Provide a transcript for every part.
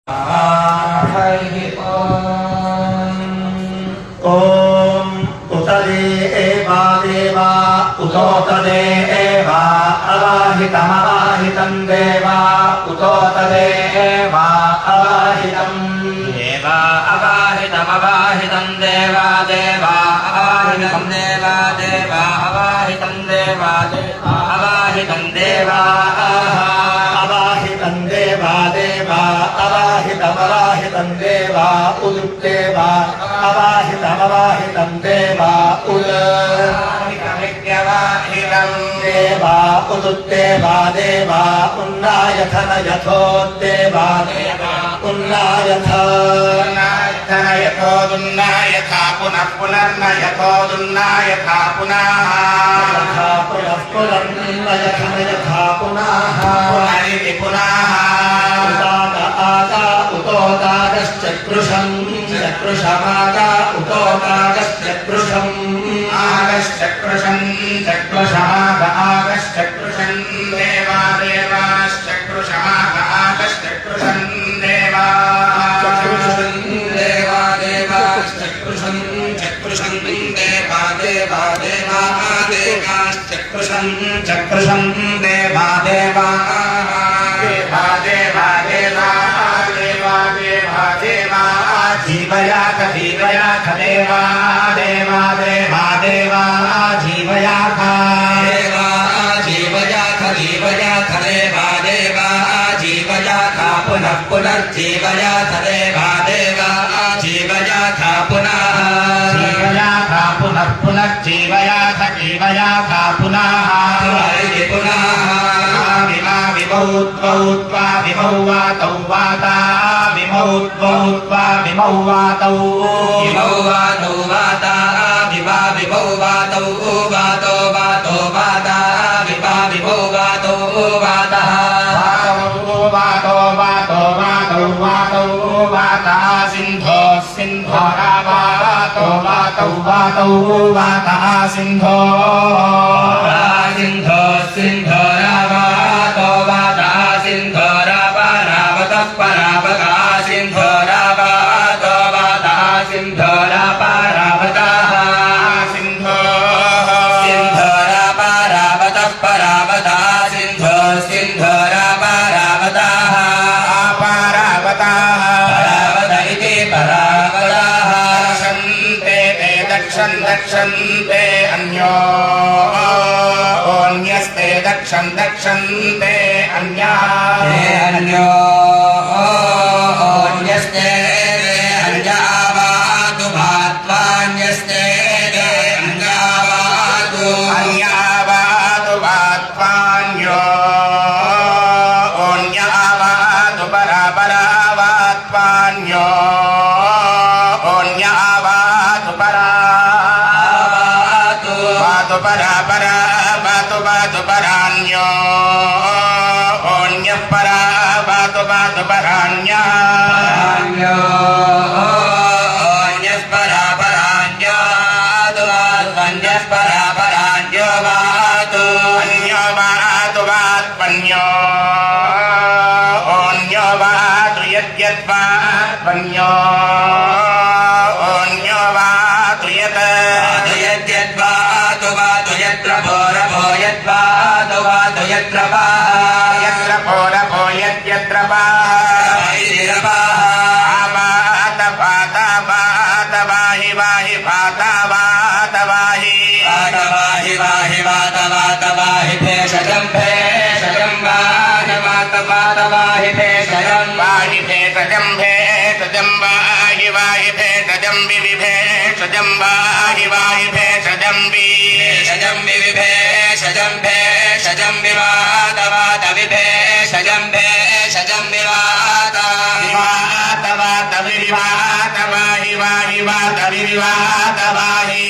ॐ उतदेवा देवा उतोतदेवा अवाहितमवाहितं देवा उतोतदेवा अवाहितम् देवा अवाहितमवाहितं देवा देवा अवाहितं देवा देवा अवाहितं देवा देवा अवाहितं देवा अवाहितं देवा देवा अवाहितमवाहितं देवा उदुक्तेवा अवाहितमवाहितं देवा उद देवा उदुक्तेवा देवा उन्नायथन यथोद्देवा देवा उन्नायथ यथोदुन्नायथा पुनः पुनर्नयथोदुन्नायथा पुनः पुनः पुनर्नयथन यथा पुनः पुनरिति पुनः आगा उतोतागश्चक्रुषम् चक्रुषमागा उतोतागश्चक्रुषम् आगश्चक्रुषम् चक्रुषमाग आगश्चक्रुषम् देवा देवाश्चक्रुषमाग आगश्चक्रुषम् देवा देवा देवाश्चक्रुषम् चक्रुषम् देवा देवा देवा देवाश्चक्रुषम् चक्रुषम् देवा देवा देवा देवा देवा देवा देवा देवा जीवयाथ जीवयाथ देवा देवा देवा देवा जीवयाथ देवा जीवयाथ जीवयाथ देवा देवा जीवयाथ पुनः पुनर्जीवयाथ देवा देवा जीवयाथ पुनः जीवयाथ पुनः पुनर्जीवयाथ जीवयाथ पुनः पुनः विमौ त्वा विमौ वातौ वाता विमौ त्वा विमौ वातौ वाता विवा विमौ वातौ वातो वातो वाता विवा विमौ वातो वातः वातो वातो वातो वातो वाता सिन्धो सिन्धो वातो वातो वातो वाता सिन्धो सिन्धो सिन्धो वातो वाता सिन्धो रावतः परावता सिन्धो रावतो वाता सिन्धो रावतः सिन्धो सिन्धो रावतः परावता सिन्धो सिन्धो रावतः परावत इति परावतः दक्षन्ते ते दक्षन्ते अन्योन्यस्ते दक्षन्ते अन्योन्यस्ते अन्यावातु भात्वान्यस्ते अन्यावातु अन्यावातु वात्पान्यो ओन्यावातु परापरावात्पान्यो ओन्यावातु परा वातु परापरा वातु परान्यो ओन्यः परा वातु परान्यः अन्यो ओन्यो वातु यद्यद्वात्मन्यो ओन्यो वातु यत् यद्यद्वातु वातु यत्र भोरभो यद्वातु वातु यत्र यत्र भोरभो यद्यत्र वाहि वाहि वात वाहि भेषजं भेषजं वात वाहि भेषजं वाहि भेषजं वाहि भेषजं विभेषजं वाहि भेषजं भेषजं विभेषजं भेषजं विवाद विभेषजं भेषजं विवाद वाहि वात विवाद वाहि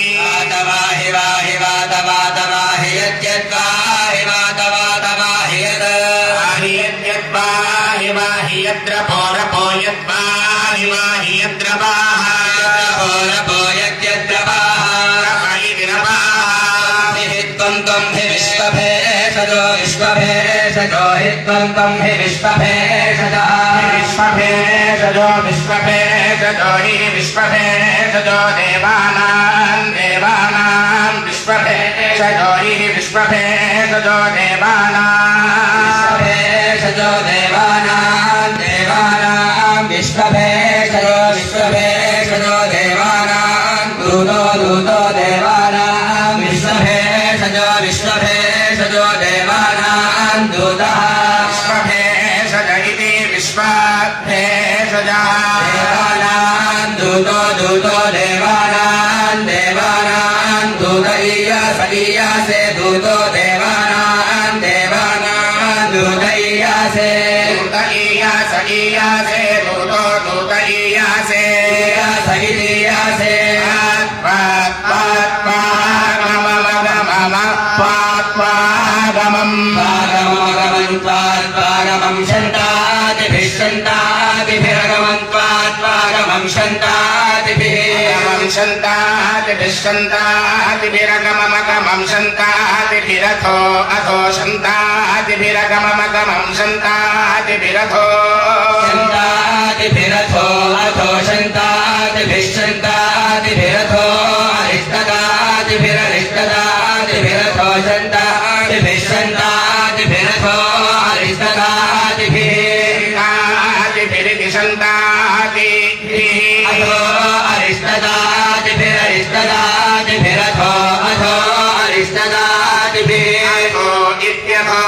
यद्यद्वाहि वाहि यद्वाहि वाहि यत्र भोरपो यद्वाहि वाहि यत्र भोरपो यद्यत्र त्वं हि विश्वभेषजो विश्वभेषजो हि त्वं हि विश्वभेषजः सजो विश्वभेषजो हि विश्वभेषजो देवानां देवानां विश्वभेषजो हि विश्वभेषजो देवानां विश्वभेषजो देवानां देवानां विश्वभेषजो विश्वभेषजो देवानां दूतो दूतो देवानां विश्वभेषजो विश्वभेषजो देवानां दूतः विश्वभेषज इति विश्वभेषजः देवानां दूतो दूतो देवानां देवानां दूत ईयासे दूतो देवानां देवानां दूत ईयासे दूत ईयासे दूतो दूत ईयासे ईयासे पागमं शन्तादिभिः शन्तादिभिरगमं पागमं शन्तादिभिरगममगमं शन्तादिभिरथो अथो शन्तादिभिरगममगमं शन्तादिभिरथो शन्तादिभिरथो अथो शन्तादिभिः शन्तादिभिरथो अरिष्टदादिभिररिष्टदादिभिरथो शन्तादिभिः शन्तादिभिरथो अरिष्टदादिभिरिति शन्तादिभिः अथो अरिष्टदादिभिररिष्टदादिभिरथो अथो अरिष्टदादिभिः अथो इत्यथो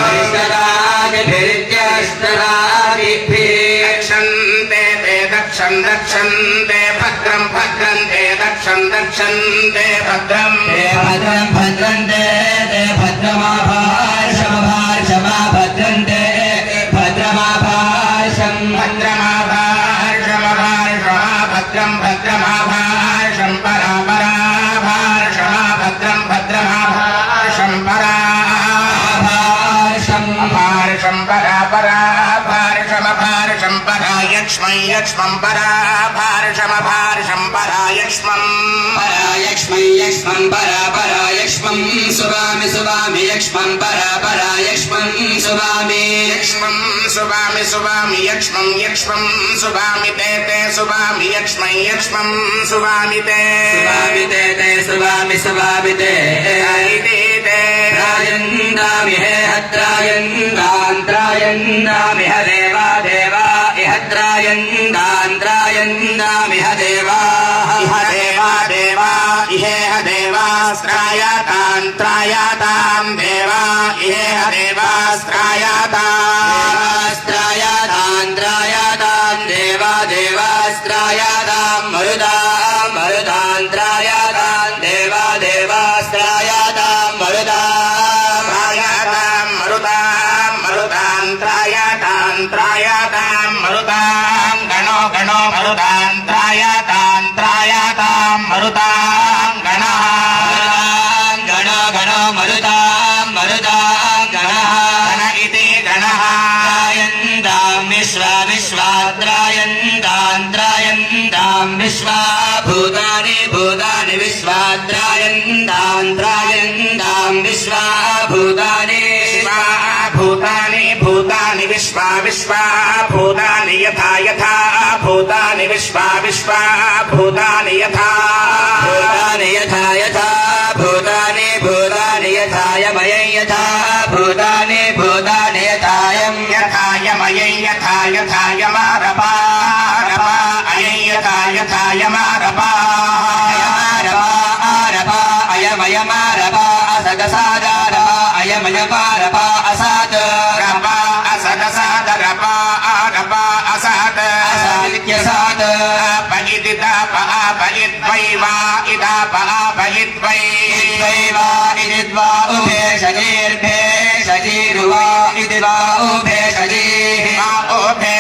अरिष्टदादिभिरित्यरिष्टदादिभिः दक्षन्ते ते दक्षन्ते भद्रं भद्रन्ते दक्षन्ते भद्रं ते भद्रं भद्रन्ते ते भद्रमाभार्षमा भद्रन्ते भद्रमाभार्षं भद्रं भद्रमाभार्षं परापराभार्षमा भद्रं भद्रमाभार्षं पराभार्षं परापराभार्षमभार्षं परायक्ष्मं यक्ष्मं पराभार्षमभार्षं परायक्ष्मं यक्ष्मं परापरायक्ष्मं सुवामि यक्ष्मं परापरायक्ष्मं सुवामि यक्ष्मं सुवामि ते सुवामि यक्ष्मं सुवामि ते सुवामि ते त्रायन्दामि हे त्रायन्दामि ह देवा इह त्रायन्दामि ह देवाः इहेह देवास्त्रायातां देवा इहेह देवास्त्रायातां देवास्त्रायातां मरुदान्त्रायातां देवास्त्रायातां मरुदान्त्रायातां मरुदां गणो मरुदान्त्रायातां मरुदां गणः गणो मरुदां गणः गण इति गणः विश्वात्रायन्तां विश्वा भूतानि विश्वात्रायन्तां विश्वा भूतानि विश्वा भूतानि यथा भूतानि विश्वा भूतानि यथा भूतानि यथा यमयं यथा भूतानि यथायं यथायमयं यथा यमारपा अयं यथा यमारपा अयमयमारपा असदसादारपा अयमयमारपा असत् असदसादरपा असत् असदित्यसात् अपयिद्वैवा इदापयिद्वै इति द्वा उभे शजीर्भेषजीरुवा इति वा उभे शजीः ओभे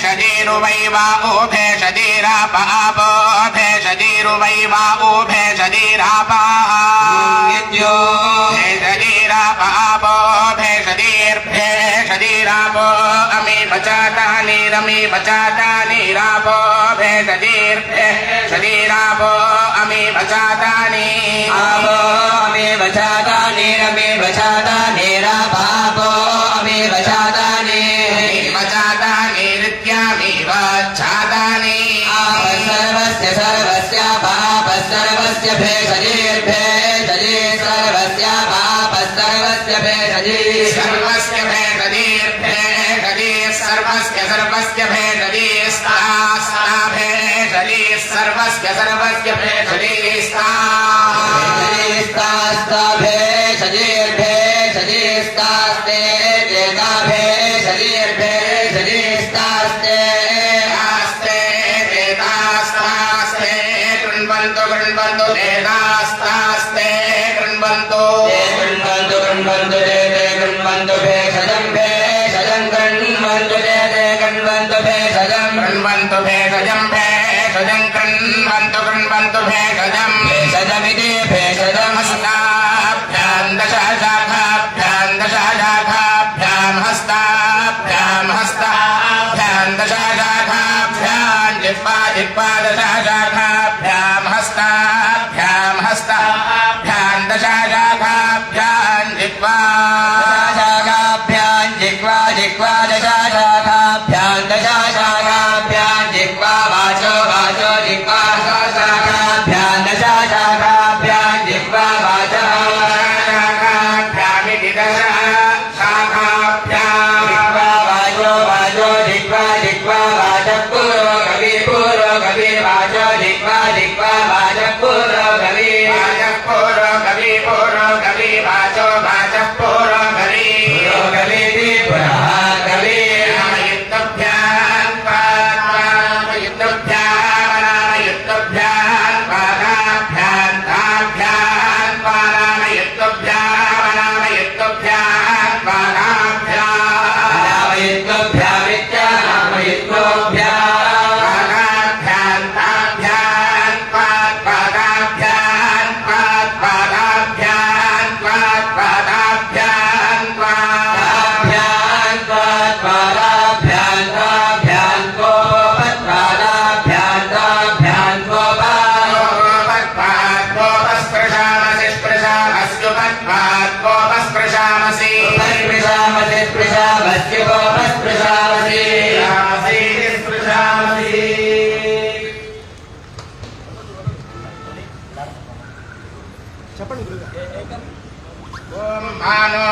शजीरुवैवा ओभे शजीरापे शजीरुवैवा ओभे शजीरापा शजीरापे शजीरापो अमी बचातानि रापो भे शजीरापो अमी बचातानि आपो अमी बचातानि रमे बचातानि रापापो अमी बचातानि नित्या छादानि सर्वस्य सर्वस्य पापः सर्वस्य भेषजीर्भेषजी सर्वस्य पापः सर्वस्य भेषजी सर्वस्य भेषजीर्भेषजी सर्वस्य सर्वस्य भेषजी स्ता भेषजी सर्वस्य सर्वस्य भेषजी स्ता भेषजीर्भेषजी स्तास्ते देता भेषजीर्भेषजी स्तास्ते गृण्वन्तु देदास्तास्ते गृण्वन्तु गृण्वन्तु देदे गृण्वन्तु भेषजं भेषजं गृण्वन्तु देदे गृण्वन्तु भेषजं गृण्वन्तु भेषजं भेषजं गृण्वन्तु भेषजं भेषजमिति भेषजं हस्ताभ्यां दशशाखाभ्यां दशशाखाभ्यां हस्ताभ्यां हस्ताभ्यां दशशाखाभ्यां जिह्वा दशशाखाभ्यां हस्ताभ्यां हस्ताभ्यां दशशाखाभ्यां जिह्वा दशशाखाभ्यां दशशाखाभ्यां जिह्वा वाचो जिह्वा दशशाखाभ्यां दशशाखाभ्यां जिह्वा वाचः शाखाभ्यामिति दशशाखाभ्यां वाचो जिह्वा वाचः पूर्वकवि वाचो जिह्वा वाचः पूर्वकवि वाचो वाचः पूर्वकवि पुनः कवि नो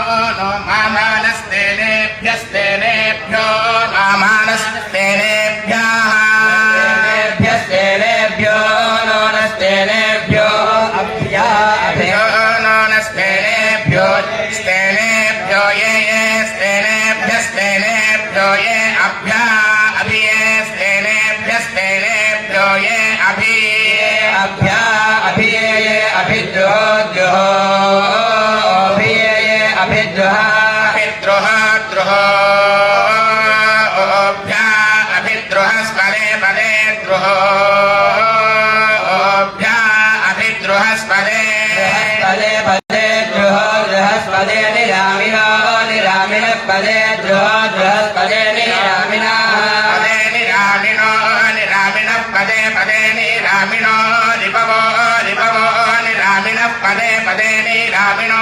मानस्तेनेभ्यस्तेनेभ्यो मानस्तेनेभ्यस्तेनेभ्यो नोनस्तेनेभ्यो नोनस्तेनेभ्यो स्तेनेभ्यो ये स्तेनेभ्यस्तेनेभ्यो ये अभ्या अभिये स्तेनेभ्यस्तेनेभ्यो ये अभि अभ्या अभिये अभिद्रोह अभिद्रोह द्रोहोभ्या अभिद्रोहस्पदे पदे द्रोहोभ्या अभिद्रोहस्पदे पदे बृहस्पदे निरामिनः पदे बृहस्पदे निरामिनः पदे पदे निरामिनो रिपवो निरामिनः पदे पदे निरामिनो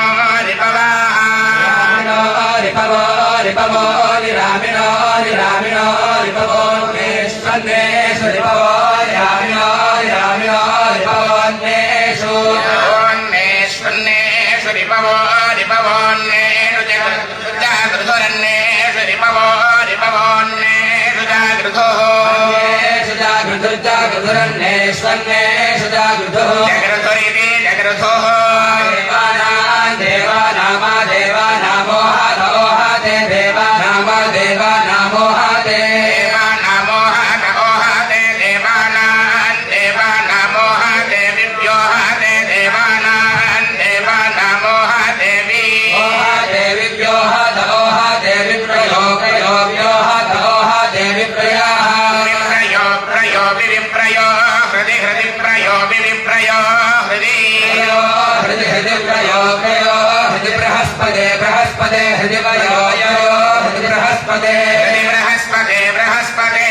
रिपवो निरामिनो रिपवो नेष्वन्नेषु रिपवो निरामिनो रिपवोन्नेषु रिपवोन्नेषु जागृधुरन्नेषु रिपवोन्नेषु जागृधुः जागृधुरन्नेष्वन्नेषु जागृधुः जागृधुरिति जागृधुः देवानामोहाते देवानामोहाते देवानामोहाते विभ्योहाते देवानामोहाते देविभ्योहाते विप्रयोहाते विप्रयो विप्रयो हृदि प्रयो विप्रयो हृदि बृहस्पदे हृदि बृहस्पदे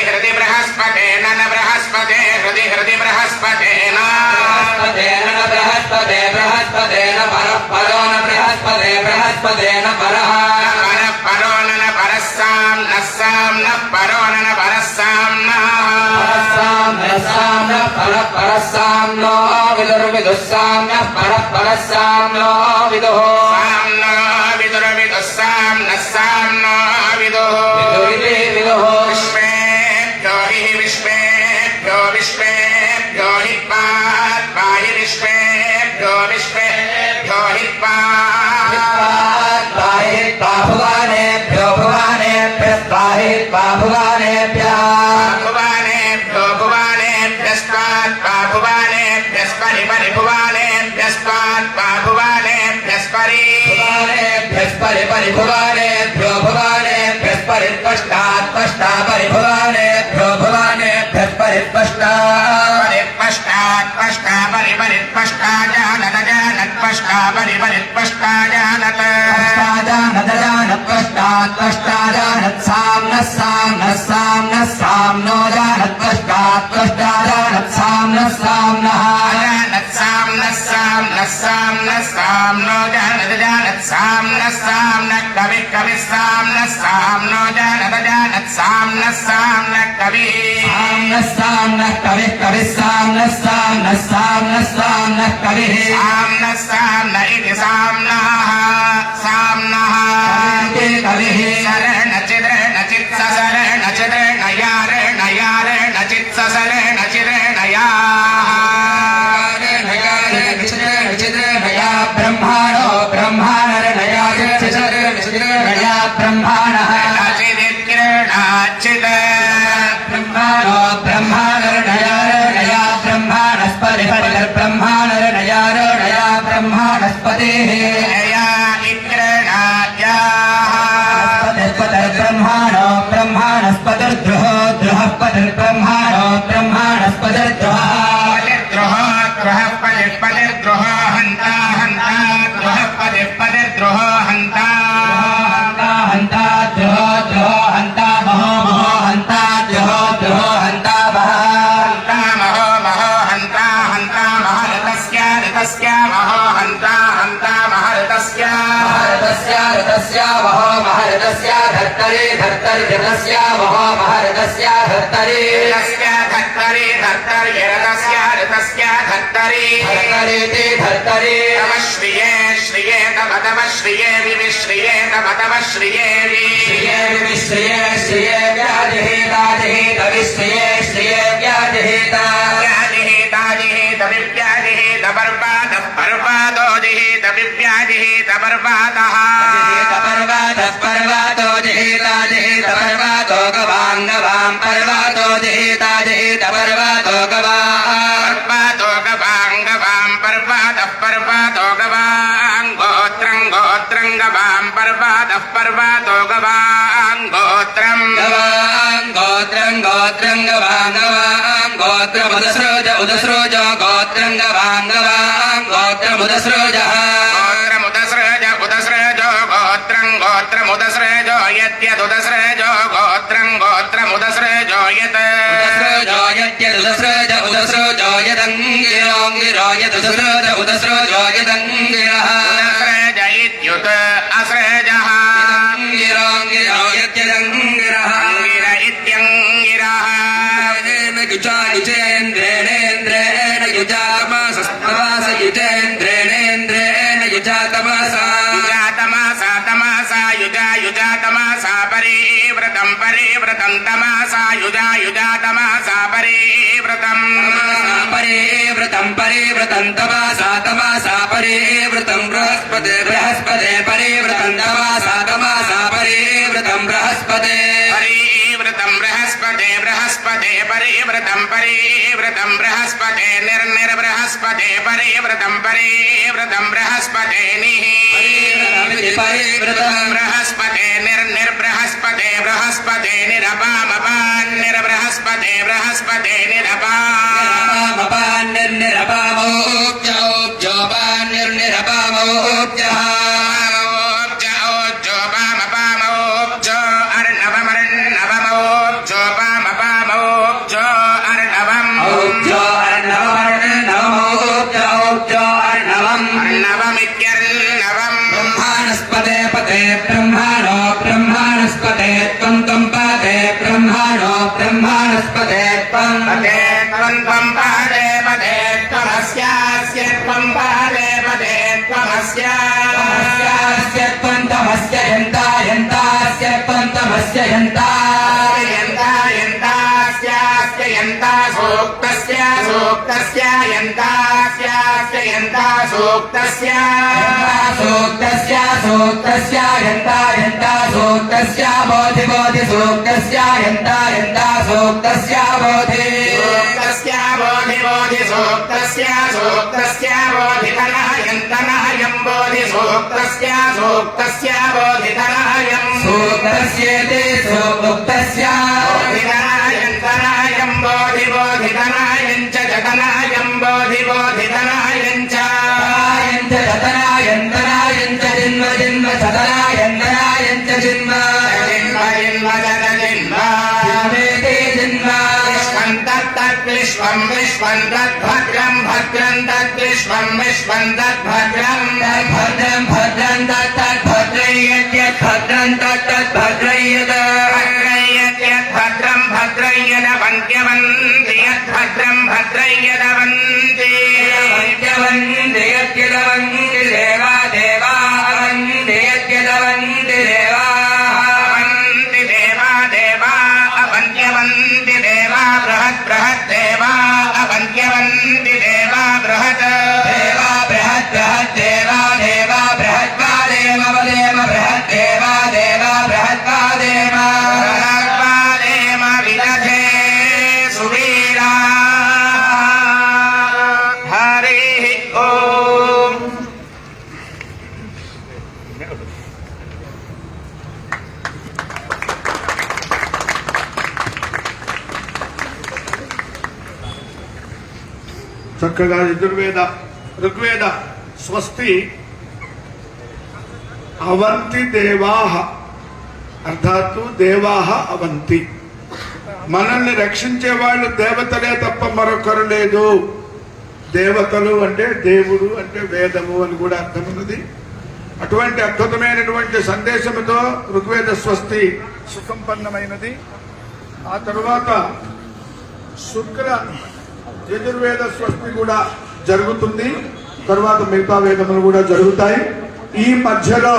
हृदि बृहस्पते नन बृहस्पते हृदि बृहस्पते न बृहस्पते न परो न बृहस्पते न परः परो न परस्सां न परो न परस्सां परः परः साम्नो विदुर्विदुः साम्नः परः परः साम्नो विदुः साम्नो विदुर्विदुः साम्नः साम्नो विदुः विदुरिति विदुः विश्वेभ्यो हि विश्वेभ्यो विश्वेभ्यो हि पाहि विश्वेभ्यो विश्वेभ्यो हि पाहि भुवानेभ्यो भुवानेभ्यः पाहि भुवानेभ्यः भुवानेभ्यो भुवानेभ्यस्मात् भुवानेभ्यस्परि परिभुवानेभ्यस्मात् भुवानेभ्यस्परि भुवानेभ्यस्परि परिभुवानेभ्यो भुवानेभ्यस्परि त्वष्टात् त्वष्टा परिभुवानेभ्यो भुवानेभ्यस्परि त्वष्टा परित्वष्टात् त्वष्टा परिपरित्वष्टा जानत जानत् त्वष्टा परिपरित्वष्टा जानत जानत जानत् त्वष्टात् त्वष्टा जानत् साम्नः साम्नः साम्नः साम्नो जानत् त्वष्टात् त्वष्टा जानत् साम्नः साम्नः जानत् साम्नः साम्नः साम्नः साम्नो जानत जानत् साम्नः साम्नः कविः कविः साम्नः साम्नो जानत जानत् साम्नः साम्नः कविः साम्नः साम्नः कविः कविः साम्नः साम्नः साम्नः साम्नः कविः साम्नः साम्न इति साम्नः साम्नः कविः शरण चिद्रण चित् सशरण चिद्रण यारण यारण चित् सशरण चिद्रण नया ब्रह्माणो ब्रह्माणर्नया नया ब्रह्माणः चिदित्किरणाचित् ब्रह्माणो ब्रह्माणर्नया नया ब्रह्माणस्पति ब्रह्माणर्नया नया ब्रह्माणस्पतिः नया इक्रणयाः ब्रह्माणो ब्रह्माणस्पतिर्द्रुः द्रुः पतिर्ब्रह्माणो ब्रह्माणस्पतिर्द्रुः द्रोह पलिर्द्रोह हन्ता हन्ता द्रोह पलिर्द्रोह हन्ता हन्ता द्रुः द्रुः हन्ता महो महो हन्ता द्रुः द्रुः हन्ता हन्ता महो महो हन्ता हन्ता महर्तस्य ऋतस्य महो हन्ता हन्ता महर्तस्य ऋतस्य महो महर्तस्य धर्तरि धर्तरि ऋतस्य महो महर्तस्य धर्तरि ऋतस्य धर्तरि धर्तरि ऋतस्य ऋतस्य धर्तरि धर्तरिति धर्तरि तव श्रिये श्रिये तव तव श्रिये विश्रिये तव तव श्रिये श्रिये विश्रिये श्रिये व्याधिहिताधिहित विश्रिये श्रिये व्याधिहिता व्याधिहिताधिहित विव्याधिहित बर्बादः बर्बादो जिहित विव्याधिहित बर्बादः पर्वतः पर्वतो जिहिताजिहित पर्वतो गवाङ्गवां पर्वतो जिहिताजिहित पर्वतो गवाम् पर्वतो गवाङ्गवां पर्वतः पर्वतो गवां गोत्रं गोत्रं गवां पर्वतः पर्वतो गवां गोत्रं गवाम् गोत्रं गोत्रं गवाङ्गवां गोत्रमुदसृज उदसृज गोत्रं गवाङ्गवां गोत्रमुदसृजः गोत्रमुदसृज उदसृजो गोत्रं गोत्रमुदसृजो यद्यदुदसृजो गोत्रं गोत्रमुदसृजो यत् उदसृजो यद्यदुदसृज उदसृजो यदङ्गिरोङ्गिरो यदुदसृज उदसृजो यदङ्गिरः उदसृज इत्युत असृजः गिरोङ्गिरो यद्यदङ्गिरः अङ्गिर इत्यङ्गिरः युजेन्द्रेणेन्द्रेण युजातमासस्तमास युजेन्द्रेणेन्द्रेण युजातमासा युजातमासा तमासा युजा युजातमासा परिव्रतं परिव्रतं तमासा युजा युजातमासा परिव्रतं परिव्रतं परिव्रतं तमासा तमासा परिव्रतं बृहस्पते बृहस्पते परिव्रतं तमासा तमासा परिव्रतं बृहस्पते परिव्रतं बृहस्पते बृहस्पते परिव्रतं परिव्रतं बृहस्पते निर्निर्बृहस्पते परिव्रतं परिव्रतं बृहस्पते निः परिव्रतं बृहस्पते निर्निर्बृहस्पते बृहस्पते निरपामपान् निर्बृहस्पते बृहस्पते निरपाम् निर्निरपामोऽप्योपान्निर्निरपामोऽप्यः ब्रह्माणस्पते पते ब्रह्माणो ब्रह्माणस्पते त्वं त्वं पते ब्रह्माणो ब्रह्माणस्पते त्वं पते त्वं त्वं पादे यन्तास्य यन्ता यन्ता यन्तास्यास्य यन्ता सूक्तस्य सूक्तस्य यन्तास्यास्य यन्ता सूक्तस्य सूक्तस्य सूक्तस्य यन्ता यन्ता सूक्तस्य बोधि बोधि सूक्तस्य यन्ता यन्ता सूक्तस्य बोधि सूक्तस्य बोधि बोधि सूक्तस्य सूक्तस्य बोधितनायन्तनायं बोधि सूक्तस्य सूक्तस्य बोधितनायम् सूक्तस्येति सूक्तस्य बोधितनायन्तनायं बोधि बोधितनायं च जतनायं बोधि बोधितनायं च जतनायन्तनायं च जिन्म जिन्म सतनायन्तनायं च जिन्म जिन्म जिन्म जत जिन्म जिन्मेति जिन्म विश्वं विश्वं तद्भद्रं भद्रं तद्विश्वं विश्वं तद्भद्रं भद्रं भद्रं तत्तद्भद्रय्यत् भद्रं तत्तद्भद्रय्यत् भद्रं भद्रय्यदवन्त्यवन्ति यद्भद्रं भद्रय्यदवन्ति वन्द्यवन्ति यद्यदवन्ति देवा देवा वन्दे यद्यदवन्ति देवा वन्ति देवा देवा अवन्त्यवन्ति देवा बृहत् बृहत् देवा अवन्त्यवन्ति देवा बृहत् देवा बृहत् बृहत् देवा देवा बृहत्वा देव देव बृहत् देवा देवा बृहत्वा देव बृहत्वा देव विदधे सुवीरा हरिः ॐ చక్కగా యజుర్వేద ఋగ్వేద స్వస్తి అవంతి దేవాహ అర్థాత్తు దేవాహ అవంతి మనల్ని రక్షించే వాళ్ళు దేవతలే తప్ప మరొకరు లేదు. దేవతలు అంటే దేవుడు అంటే వేదము అని కూడా అర్థం ఉన్నది. అటువంటి అద్భుతమైనటువంటి సందేశముతో ఋగ్వేద స్వస్తి సుసంపన్నమైనది. ఆ తరువాత శుక్ర యజుర్వేద స్వస్తి కూడా జరుగుతుంది. తర్వాత మిగతా వేదములు కూడా జరుగుతాయి. ఈ మధ్యలో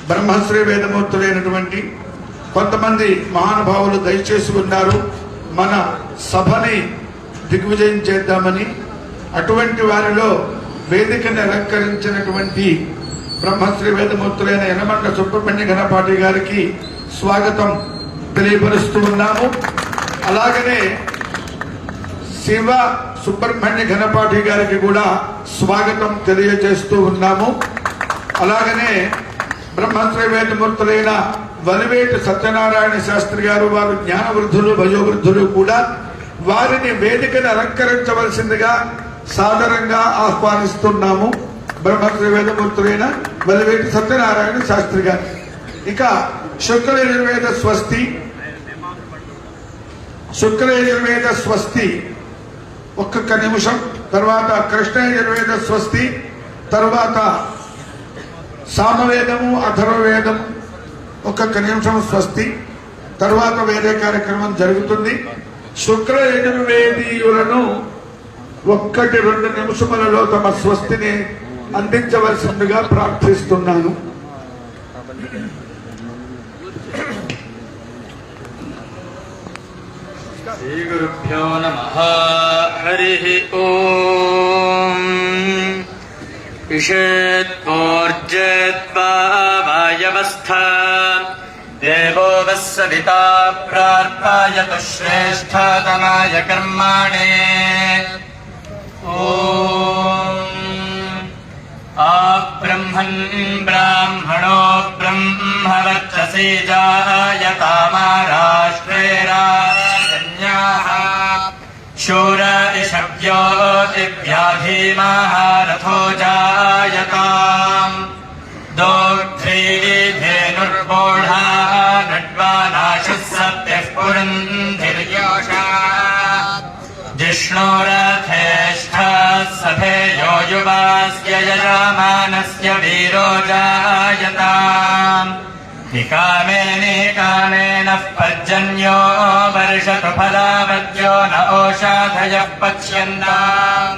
బ్రహ్మశ్రీ వేదమూర్తులైనటువంటి కొంతమంది మహానుభావులు దయచేసి ఉన్నారు మన సభని దిగ్విజయం చేద్దామని. అటువంటి వారిలో వేదికని అలంకరించినటువంటి బ్రహ్మశ్రీ వేదమూర్తులైన యనమండ సుబ్రహ్మణ్య ఘనపాటి గారికి స్వాగతం తెలియపరుస్తూ ఉన్నాము. అలాగనే శివ సుబ్రహ్మణ్య ఘనపాటి గారికి కూడా స్వాగతం తెలియజేస్తూ ఉన్నాము. అలాగనే బ్రహ్మశ్రీ వేదమూర్తులైన వలివేటి సత్యనారాయణ శాస్త్రి గారు, వారు జ్ఞానవృద్ధులు వయోవృద్ధులు కూడా, వారిని వేదికను అలంకరించవలసిందిగా సాదరంగా ఆహ్వానిస్తున్నాము. బ్రహ్మశ్రీ వేదమూర్తులైన వలివేటి సత్యనారాయణ శాస్త్రి గారు. ఇక శుక్ల యజుర్వేద స్వస్తి ఒక్కొక్క నిమిషం, తర్వాత కృష్ణ యజుర్వేద స్వస్తి, తర్వాత సామవేదము అథర్వవేదము ఒక్కొక్క నిమిషం స్వస్తి, తర్వాత వేరే కార్యక్రమం జరుగుతుంది. శుక్ల యజుర్వేదీయులను 1-2 నిమిషములలో తమ స్వస్తిని అందించవలసిందిగా ప్రార్థిస్తున్నాను. శ్రీగురుభ్యో నమః. హరిః ఓం. ఇషేత్పోర్జేత్వా వాయవస్థా దేవో వస్సవితా ప్రార్థాయతు శ్రేష్ఠతమాయ కర్మాణే. ఓం ఆబ్రహ్మన్ బ్రాహ్మణో బ్రహ్మవర్చసి జాయతామారాష్ట్రే రాజన్యాః శూర ఇషవ్యో దివ్యాధీమాః రథో జాయతాం. దోగ్ధ్రీ ధేనుర్బోఢా నడ్వానాశుః సప్తః పురంధిర్యోషా. జిష్ణోరథేష్ఠः సభేయో యువాస్య యజమానస్య వీరో జాయతాం. నికామేన పర్జన్యో వర్షతు ఫలావద్యో న ఓషాధయః పచ్యంతాం.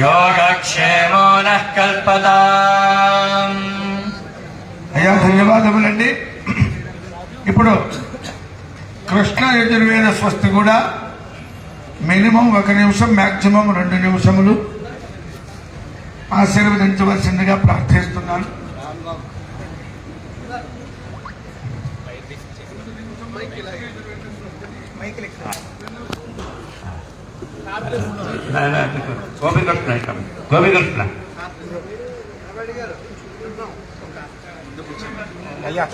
యోగక్షేమో నః కల్పతాం. అయ్యా ధన్యవాదములండి. ఇప్పుడు కృష్ణ యజుర్వేద స్వస్తి కూడా మినిమం 1 నిమిషం, మ్యాక్సిమం 2 నిమిషములు ఆశీర్వదించవలసిందిగా ప్రార్థిస్తున్నాను. గోపికృష్ణ అయ్యా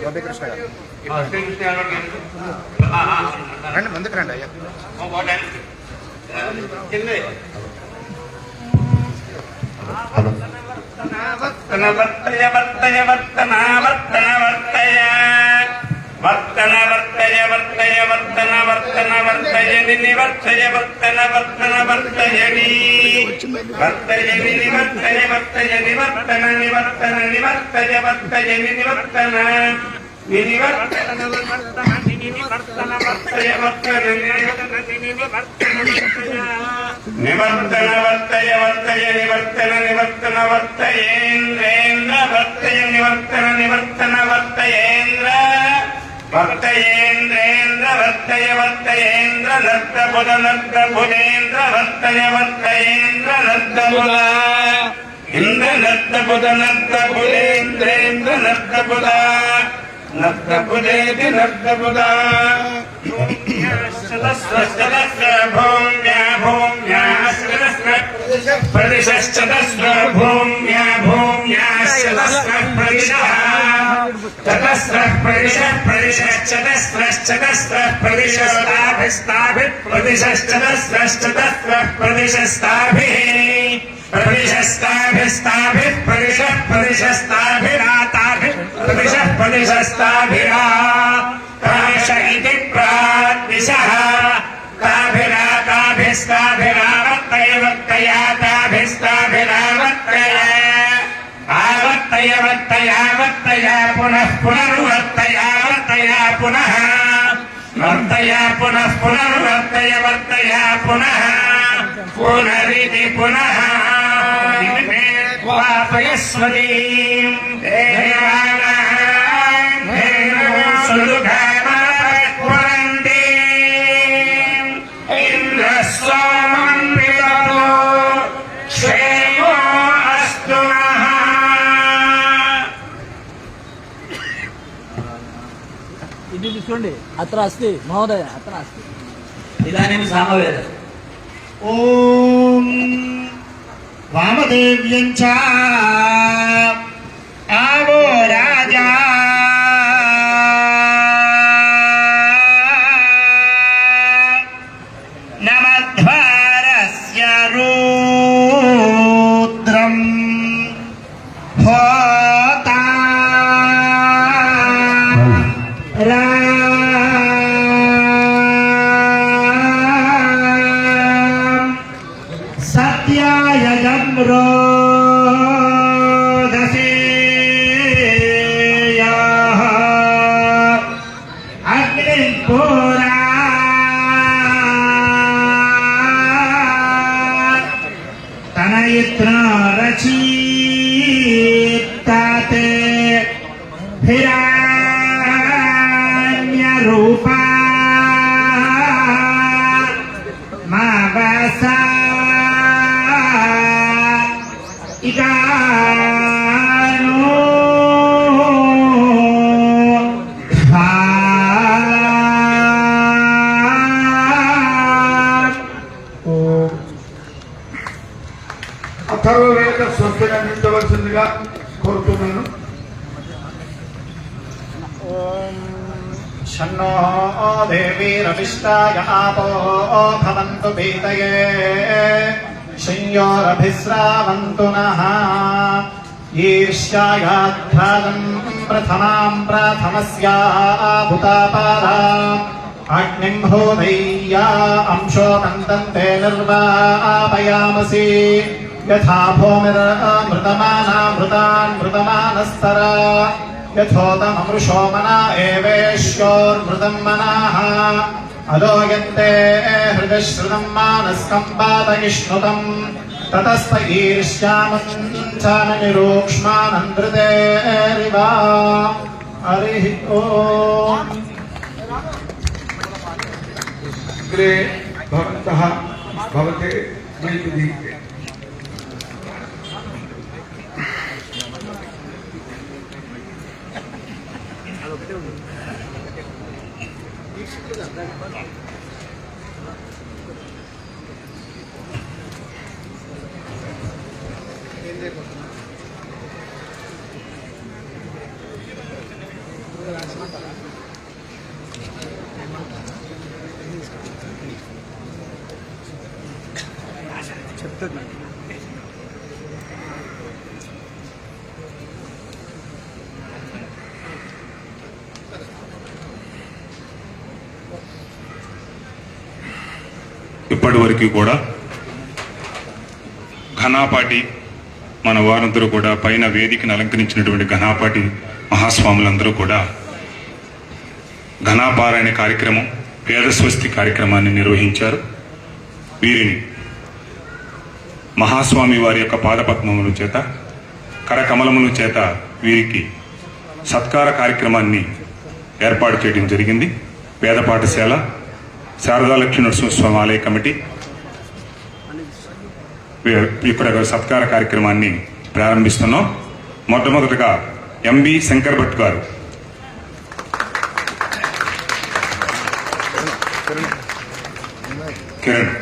గోపికృష్ణ గారు రండి, ముందుకు రండి అయ్యా. వర్తన వర్తయ వర్తయ వర్తన వర్తన వర్తయ వర్తన వర్తయ వర్తయ వర్తన వర్తన వర్తయని నివర్తయ వర్తన వర్తన వర్తయని వర్తయని నివర్తయ వర్తయని వర్తన నివర్తన నివర్తయ వర్తయని నివర్తన నివర్తన వర్తన నివర్తన వర్తయ వర్తన నివర్తన వర్తయ వర్తయ నివర్తన నివర్తన వర్తయేంద్రేంద్ర వర్తయ నివర్తన నివర్తన వర్తయేంద్ర వర్తయేంద్రేంద్ర వర్తయ వర్తయేంద్ర నర్తబుధ నర్తబుధేంద్ర వర్తయ వర్తయేంద్ర నర్తబుధ ఇంద్ర నర్తబుధ నర్తబుధేంద్రేంద్ర నర్తబుధ నర్తబుధేతి నర్తబుధ భూమ్యా భూమ్యా ప్రదిశశ్చతస్ర భూమ్యా భూమ్యా చతస్రః ప్రదిశః ప్రదిశశ్చతస్రశ్చతస్రః ప్రదిశస్తాభిస్తాభిః ప్రదిశశ్చతస్రశ్చతస్రః ప్రదిశస్తాభిః ప్రదిశస్తాభిస్తాభిః ప్రదిశః ప్రదిశస్తాభిరాతాభిః ప్రదిశః ప్రదిశస్తాభిరా కాశ ఇతి ప్రాద్దిశః తాభిరాతాభిస్తాభిరావర్తయ వర్తయాతాభిస్తాభిరావర్తయ ఆవర్తయ వర్తయావర్తయ పునః పునర్వర్తయావర్తయ పునః వర్తయ పునః పునర్వర్తయ వర్తయ పునః పునరితి పునః వాపయస్వతీం సులుఘామపురంతి ఇంద్రస్వామం విదతో క్షేమో అస్తు నః. ఇది చూడండి, అత్ర అస్తి మహోదయ, అత్ర అస్తి. ఇదానీం సామవేద. ఓం వామదేవ్యం చ ఆవో రాజా నమధ్వారస్య రూద్రం హోతా సత్యాయజం రోదసేయాః అగ్నిం పురా తనయిత్ర రచయితాతే హిరణ్యరూపా మావసా ఇకానో అథర్వవేద స్వస్తిని అందించవలసిందిగా కోరుతున్నాను. షన్నో దేవీరవిష్టాయ ఆపో భవంతు పీతయే శంయోరభిస్రావంతు నః. ఈర్ష్యాయాధ్వానం ప్రథమాం ప్రాథమస్యాభుతాపాదాం అగ్నిం హోదయ్యా అంశోకంతంతే నిర్వాపయామసి యథా భూమిరమృతమానామృతాన్మృతమానస్తరా యథోతమృషో మనా ఏవేశ్యోర్మృతం మనాః అదో యంతే హృదశ్రుతం మానస్కం పాతయిష్ణుతం ततस्त ईर्ष्यामञ्चामनिरूक्ष्मानन्दृतेरिव हरिः ओम् अग्रे भवन्तः भवते वैदिके ఇప్పటి వరకు కూడా ఘనాపాటి మన వారందరూ కూడా పైన వేదికను అలంకరించినటువంటి ఘనాపాటి మహాస్వాములందరూ కూడా ఘనాపారాయణ కార్యక్రమం వేదస్వస్తి కార్యక్రమాన్ని నిర్వహించారు. వీరిని మహాస్వామి వారి యొక్క పాదపద్మముల చేత కరకమలముల చేత వీరికి సత్కార కార్యక్రమాన్ని ఏర్పాటు చేయడం జరిగింది. వేద పాఠశాల శారదాలక్ష్మీ నరసింహస్వామి ఆలయ కమిటీ ఇక్కడ సత్కార కార్యక్రమాన్ని ప్రారంభిస్తున్నాం. మొట్టమొదటిగా ఎంబి శంకర్ భట్ గారు కిరణ్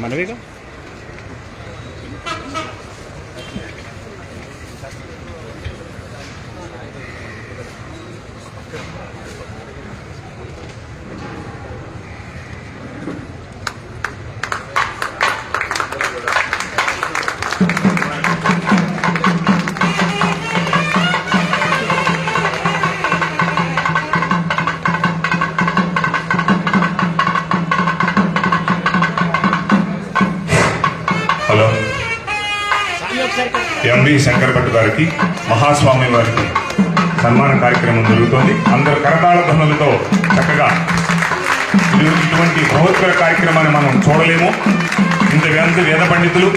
మనవేగా హలో ఎంబి శంకర్ భట్ గారికి మహాస్వామి వారికి సన్మాన కార్యక్రమం జరుగుతోంది. అందరు కరతాళ ధ్వనులతో చక్కగా ఇటువంటి బృహత్కర కార్యక్రమాన్ని మనం చూడలేము. ఇంత వేద పండితులు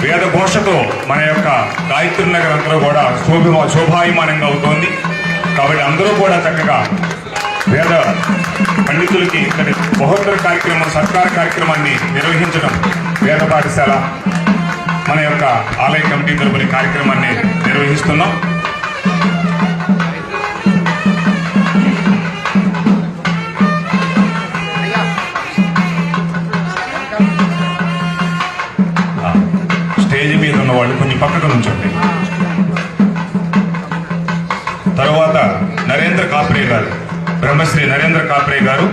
వేద ఘోషతో మన యొక్క గాయత్రి నగర్ అందరూ కూడా శోభాయమానంగా అవుతోంది. కాబట్టి అందరూ కూడా చక్కగా వేద పండితులకి ఇక్కడ బృహత్తర కార్యక్రమం సత్కార కార్యక్రమాన్ని నిర్వహించడం వేద పాఠశాల మన యొక్క ఆలయ కమిటీ తరపున కార్యక్రమాన్ని నిర్వహిస్తున్నాం. స్టేజ్ మీద ఉన్న వాళ్ళు కొంచెం పక్కకు నుంచండి. తర్వాత నరేంద్ర కాప్రే గారు, బ్రహ్మశ్రీ నరేంద్ర కాప్రే గారు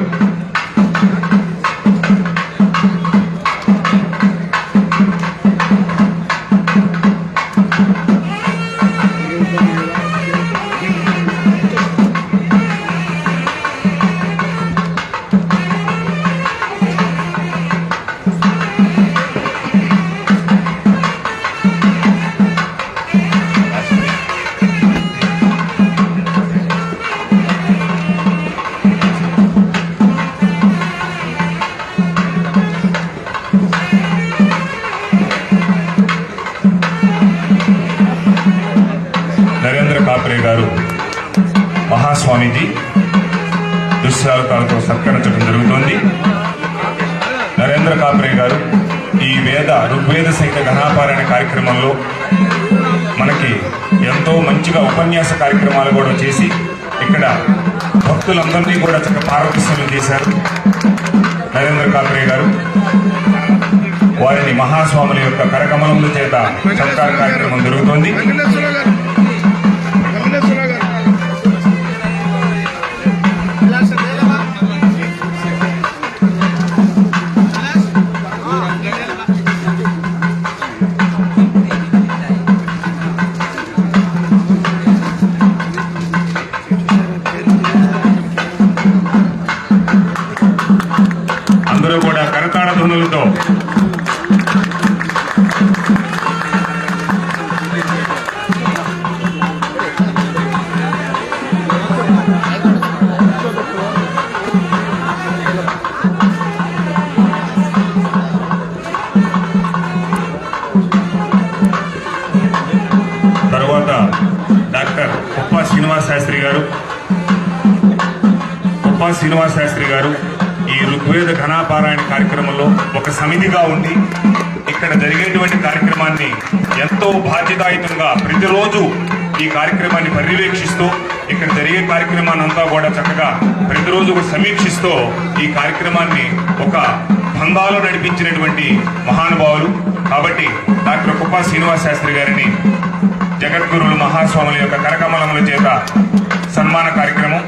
కాప్రే గారు మహాస్వామీజీ దుశ్శాలకాలతో సత్కరించడం జరుగుతోంది. నరేంద్ర కాప్రే గారు ఈ ఋగ్వేద సహిత ఘనాపారాయణ కార్యక్రమంలో మనకి ఎంతో మంచిగా ఉపన్యాస కార్యక్రమాలు కూడా చేసి ఇక్కడ భక్తులందరినీ కూడా చక్కగా పారవశ్యం చేశారు. నరేంద్ర కాప్రే గారు వారిని మహాస్వాముల యొక్క కరకమలముల చేత సత్కార కార్యక్రమం జరుగుతోంది. గారు, కుప్పా శ్రీనివాస శాస్త్రి గారు ఈ ఋగ్వేద ఘనాపారాయణ కార్యక్రమంలో ఒక సమితిగా ఉండి ఇక్కడ జరిగేటువంటి కార్యక్రమాన్ని ఎంతో బాధ్యతాయుతంగా ప్రతిరోజు ఈ కార్యక్రమాన్ని పర్యవేక్షిస్తూ ఇక్కడ జరిగే కార్యక్రమాన్ని అంతా కూడా చక్కగా ప్రతిరోజు కూడా సమీక్షిస్తూ ఈ కార్యక్రమాన్ని ఒక బంధాలో నడిపించినటువంటి మహానుభావులు. కాబట్టి డాక్టర్ కుప్పా శ్రీనివాస శాస్త్రి గారిని జగద్గురువులు మహాస్వాముల యొక్క కరకమలముల చేత సన్మాన కార్యక్రమం.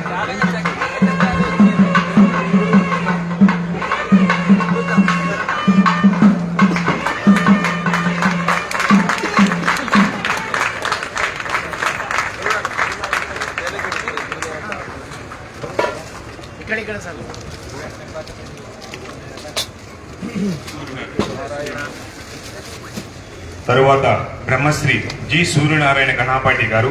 తరువాత బ్రహ్మశ్రీ జి సూర్యనారాయణ ఘనాపాటి గారు,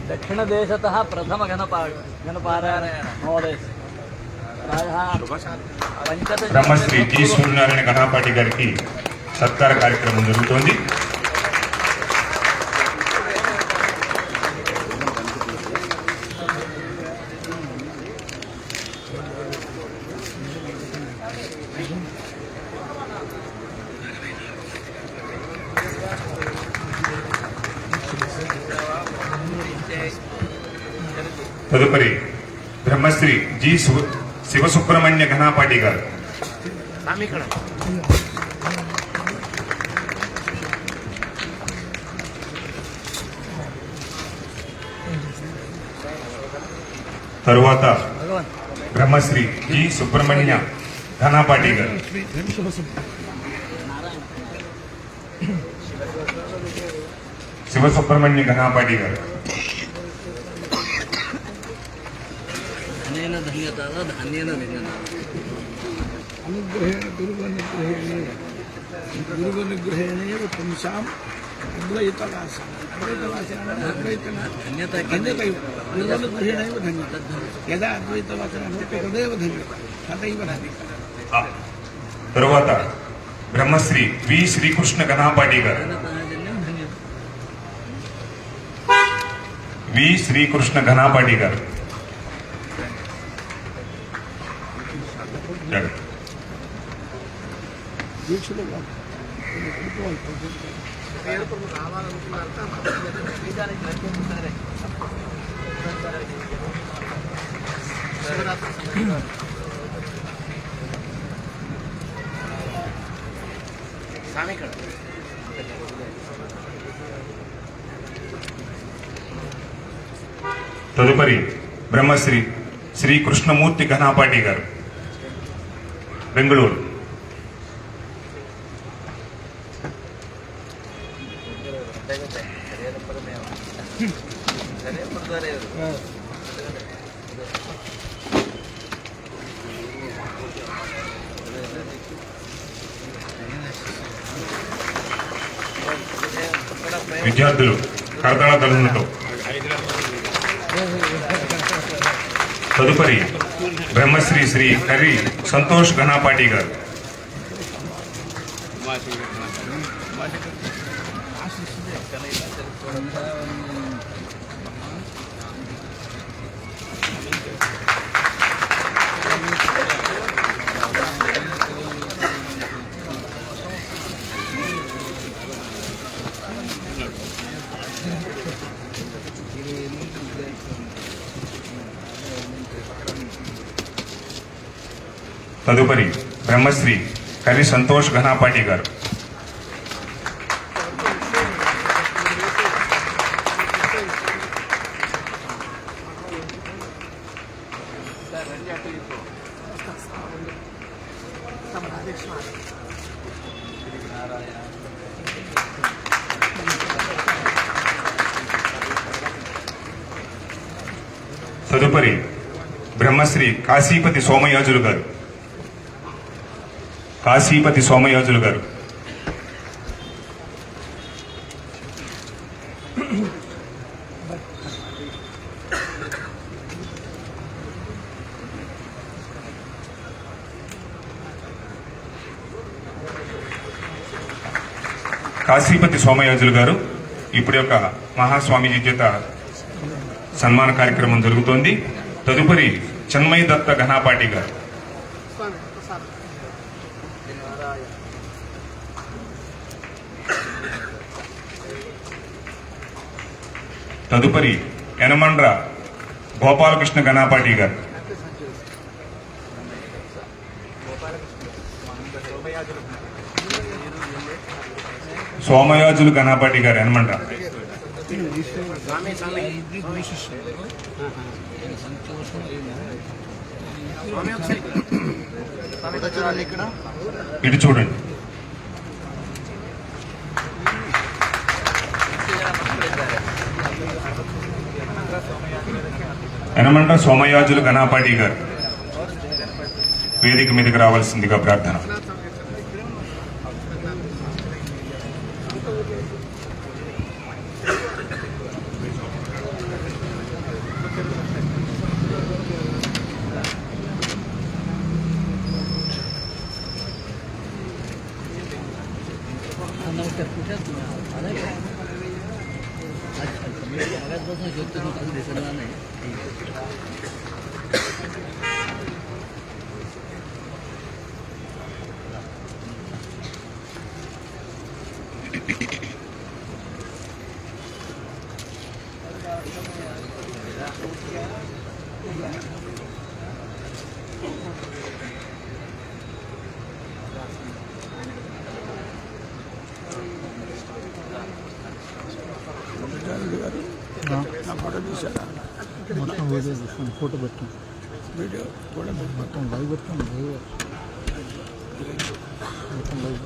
దక్షిణ దేశతः ప్రథమ గణపారాయణ మహోదయ బ్రహ్మశ్రీ జి సూర్యనారాయణ ఘనాపాటి గారికి సత్కార కార్యక్రమం జరుగుతోంది. తదుపరి బ్రహ్మశ్రీ జి శివసుబ్రహ్మణ్య ఘనాపాటి గారు, తరువాత బ్రహ్మశ్రీ జి సుబ్రహ్మణ్య ఘనాపాటి గారు, శివసుబ్రహ్మణ్య ఘనాపాటి గారు, అనుగ్రహేణ గురువనుగ్రహేణేవ పుంసాం అద్వైతవాసం గురువనుగ్రహేణైవ ధన్యత యదా అద్వైతవాసన తదేవ ధన్యత తదైవ ధన్యత. తరువాత బ్రహ్మశ్రీ వి శ్రీకృష్ణ ఘనాపాటి గారు, వి శ్రీకృష్ణ ఘనాపాటి గారు, తదుపరి బ్రహ్మశ్రీ శ్రీ కృష్ణమూర్తి ఘనాపాటి గారు, బెంగళూరు. విద్యార్థులు కరతాళ ధ్వనులతో. తదుపరి బ్రహ్మశ్రీ శ్రీ కర్రి సంతోష్ ఘనాపాటి గారు, తదుపరి బ్రహ్మశ్రీ కర్రి సంతోష్ ఘనాపాటి గారు, తదుపరి బ్రహ్మశ్రీ కాశీపతి సోమయాజులు గారు, కాశీపతి సోమయాజులు గారు, కాశీపతి సోమయాజులు గారు ఇప్పుడు యొక్క మహాస్వామీజీ చేత సన్మాన కార్యక్రమం జరుగుతోంది. తదుపరి చిన్మయ దత్త ఘనాపాటి గారు, తదుపరి యనమండ్ర గోపాలకృష్ణ ఘనాపాటి గారు, సోమయాజులు ఘనాపాటి గారు యనమండ్ర, ఇటు చూడండి. యనమండ్ర సోమయాజులు ఘనాపాటి గారు వేదిక మీదకి రావాల్సిందిగా ప్రార్థన. ఫోటో పెట్టాం, వీడియో కూడా మొత్తం లైవ్ పెట్టాం, మొత్తం లైవ్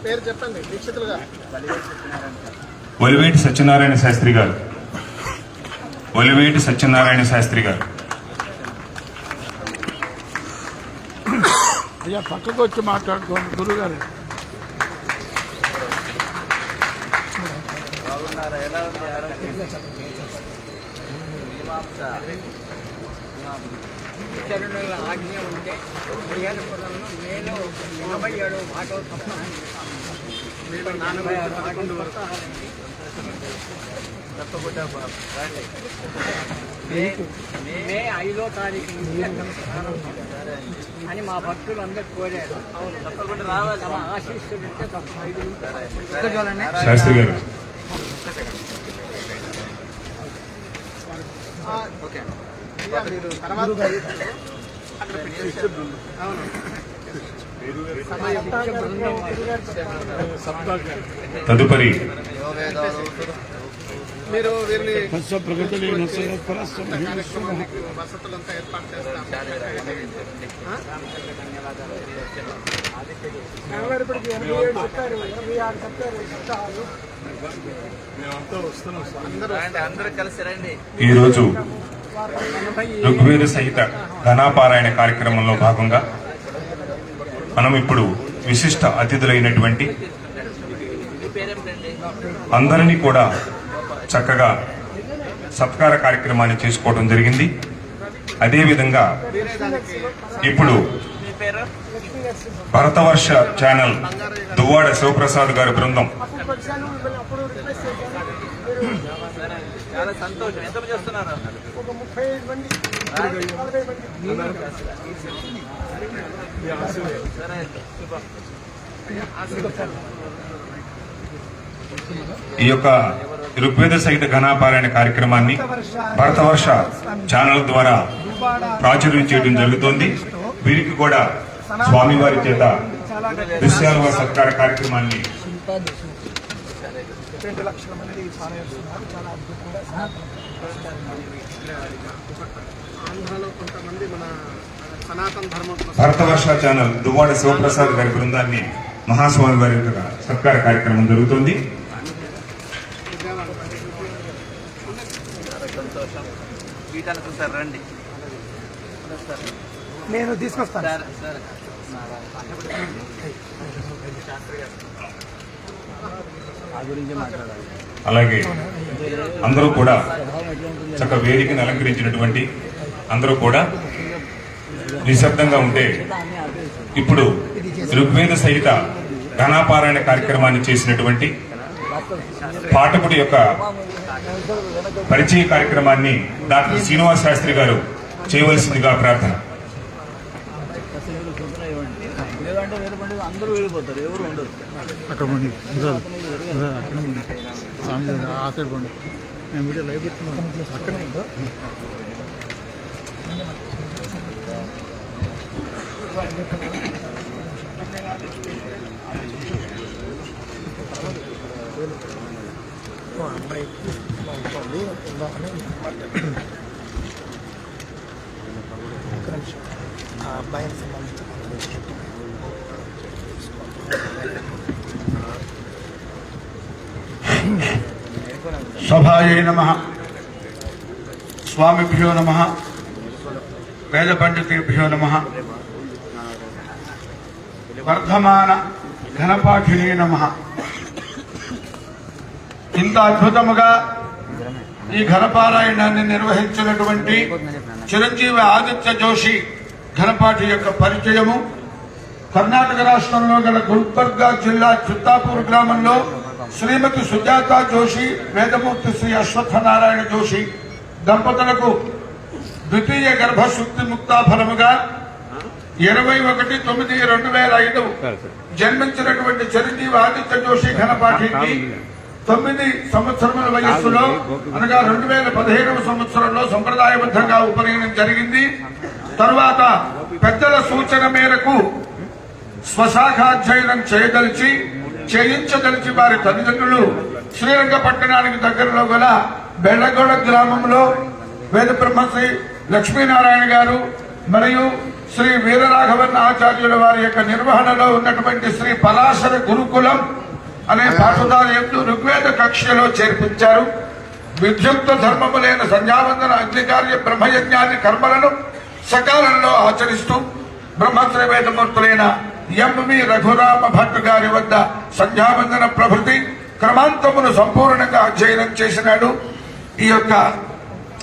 పేరు చెప్పండి దీక్షితులుగా. ఒలివేటి సత్యనారాయణ శాస్త్రి గారు, ఒలివేటి సత్యనారాయణ శాస్త్రి గారు, అయ్యా పక్కకు వచ్చి మాట్లాడుకోండి గురుగారు. ఆజ్ఞ ఉంటే క్రియాలపురంలో నేను 87 భాగవతం 46 మే 5వ తారీఖు నుంచి అని మా భక్తులు అందరూ కోరారు. తప్పకుండా రావాలి, తమ ఆశీస్సులు ఇస్తే శాస్త్రి గారు. తదుపరి మీరు వీరిని ప్రగతి వసతులంతా ఏర్పాటు చేస్తాం. ఈరోజు ఋగ్వేద సహిత ఘనాపారాయణ కార్యక్రమంలో భాగంగా మనం ఇప్పుడు విశిష్ట అతిథులైనటువంటి అందరినీ కూడా చక్కగా సత్కార కార్యక్రమాన్ని చేసుకోవడం జరిగింది. అదేవిధంగా ఇప్పుడు భరతవర్ష ఛానల్ దువ్వాడ శివప్రసాద్ గారి బృందం చాలా సంతోషం. ఎంత చేస్తున్నారు? ఒక 35 మంది, 40 మంది. ఈ యొక్క ఋగ్వేద సహిత ఘనాపారాయణ కార్యక్రమాన్ని భరతవర్ష ఛానల్ ద్వారా ప్రాచుర్యం చేయడం జరుగుతోంది. వీరికి కూడా స్వామివారి చేత దృశ్యాల సత్కార కార్యక్రమాన్ని 2 లక్షల మంది పాల్గొన్నారు. చాలా అద్భుతంగా. ఆంధ్రలో కొంతమంది మన సనాతన ధర్మం భరతవర్ష ఛానల్ దువ్వాడ శివప్రసాద్ గారి బృందాన్ని మహాస్వామి వారి సత్కార కార్యక్రమం జరుగుతోంది. రండి, నేను తీసుకొస్తాను. ఆ గురించి మాట్లాడాలి. అలాగే అందరూ కూడా చక్క వేదికను అలంకరించినటువంటి అందరూ కూడా నిశ్శబ్దంగా ఉంటే ఇప్పుడు ఋగ్వేద సహిత ఘనాపారాయణ కార్యక్రమాన్ని చేసినటువంటి పాఠకుడి యొక్క పరిచయ కార్యక్రమాన్ని డాక్టర్ శ్రీనివాస్ శాస్త్రి గారు చేయవలసిందిగా ప్రార్థన. లేదంటే వేరే పండుగ అందరూ వెళ్ళిపోతారు, ఎవరు ఉండరు. అక్కడ పండి ఆ సైడ్ పండి నేను వీడియో లైవ్ పెట్టుకున్నాను. అక్కడే ఉందా? అబ్బాయికి సంబంధించి సభాయై నమః. స్వామిభ్యో నమః. వేద పండితేభ్యో నమః. వర్ధమాన ఘనపాఠినే నమః. ఇంత అద్భుతముగా ఈ ఘనపారాయణాన్ని నిర్వహించినటువంటి చిరంజీవి ఆదిత్య జోషి ఘనపాఠి యొక్క పరిచయము కర్ణాటక రాష్ట్రంలో గల గుల్బర్గా జిల్లా చిత్తాపూర్ గ్రామంలో శ్రీమతి సుజాత జోషి, వేదమూర్తి శ్రీ అశ్వత్థనారాయణ జోషి దంపతులకు ద్వితీయ గర్భశుద్ధి ముక్తా ఫలముగా 21/9/2005 జన్మించినటువంటి చిరంజీవి ఆదిత్య జోషి ఘనపాఠికి 9 సంవత్సరముల వయస్సులో అనగా 2015వ సంవత్సరంలో సంప్రదాయబద్ధంగా ఉపనయనం జరిగింది. తరువాత పెద్దల సూచన మేరకు స్వశాఖాధ్యయనం చేయించదలిచి వారి తల్లిదండ్రులు శ్రీరంగపట్టణానికి దగ్గరలో గల బెళ్లగొడ గ్రామంలో వేద బ్రహ్మశ్రీ లక్ష్మీనారాయణ గారు మరియు శ్రీ వీరరాఘవన్ ఆచార్యుల వారి యొక్క నిర్వహణలో ఉన్నటువంటి శ్రీ పరాశర గురుకులం అనే పాఠశాల యందు ఋగ్వేద కక్షలో చేర్పించారు. విద్యుక్త ధర్మములైన సంధ్యావందన అగ్నికార్య బ్రహ్మయజ్ఞాన్ని కర్మలను సకాలంలో ఆచరిస్తూ బ్రహ్మశ్రీ వేదమూర్తులైన ఎంవి రఘురామ భట్ గారి వద్ద సంధ్యావందన ప్రభృతి క్రమాంతమును సంపూర్ణంగా అధ్యయనం చేసినాడు ఈ యొక్క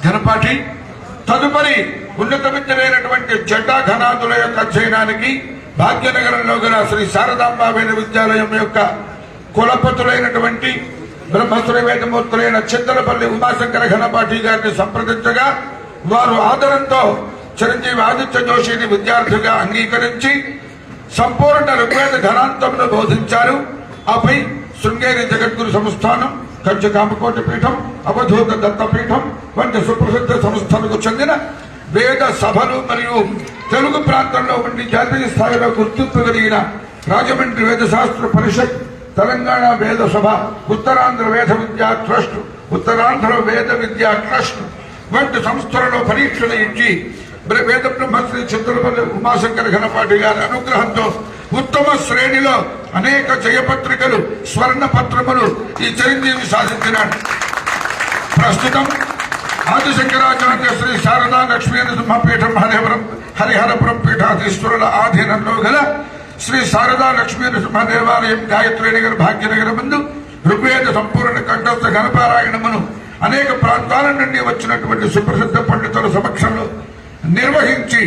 ఘనపాఠి. తదుపరి ఉన్నత విద్యలైనటువంటి జడ్డా ఘనాదుల యొక్క అధ్యయనానికి భాగ్యనగరంలో గల శ్రీ శారదాంబ వేద విద్యాలయం యొక్క కులపతులైనటువంటి బ్రహ్మశ్రీ వేదమూర్తులైన చింతలపల్లి ఉమాశంకర ఘనపాఠి గారిని సంప్రదించగా వారు ఆదరంతో చిరంజీవి ఆదిత్య జోషిని విద్యార్థిగా అంగీకరించి సంపూర్ణ ఋగ్వేద ఘనాంతమును బోధించారు. ఆపై శృంగేరి జగద్గురు సంస్థానం, కంచి కామకోటి పీఠం, అవధూత దత్తపీఠం వంటి సుప్రసిద్ధ సంస్థలకు చెందిన వేద సభలు మరియు తెలుగు ప్రాంతంలో ఉండి జాతీయ స్థాయిలో గుర్తింపు కలిగిన రాజమండ్రి వేదశాస్త్ర పరిషత్, తెలంగాణ వేద సభ, ఉత్తరాంధ్ర వేద విద్యా ట్రస్ట్, ఉత్తరాంధ్ర వేద విద్యా ట్రస్ట్ వంటి సంస్థలలో పరీక్షలు ఇచ్చి వేద బ్రహ్మశ్రీ చింతలపల్లి ఉమాశంకర ఘనపాఠి గారి అనుగ్రహంతో ఉత్తమ శ్రేణిలో అనేక జయపత్రికలు, స్వర్ణ పత్రములు ఈ చిరంజీవి సాధించినాడు. ప్రస్తుతం ఆదిశంకరాచార్య శ్రీ శారదా లక్ష్మీ నరసింహపీఠం హరిహరపురం పీఠాధీశ్వరుల ఆధీనంలో గల శ్రీ శారదా లక్ష్మీ నరసింహ దేవాలయం గాయత్రీనగర్ భాగ్యనగర్ ముందు ఋగ్వేద సంపూర్ణ కంఠస్థ ఘనపారాయణమును అనేక ప్రాంతాల నుండి వచ్చినటువంటి సుప్రసిద్ధ పండితుల సమక్షంలో నిర్వహించి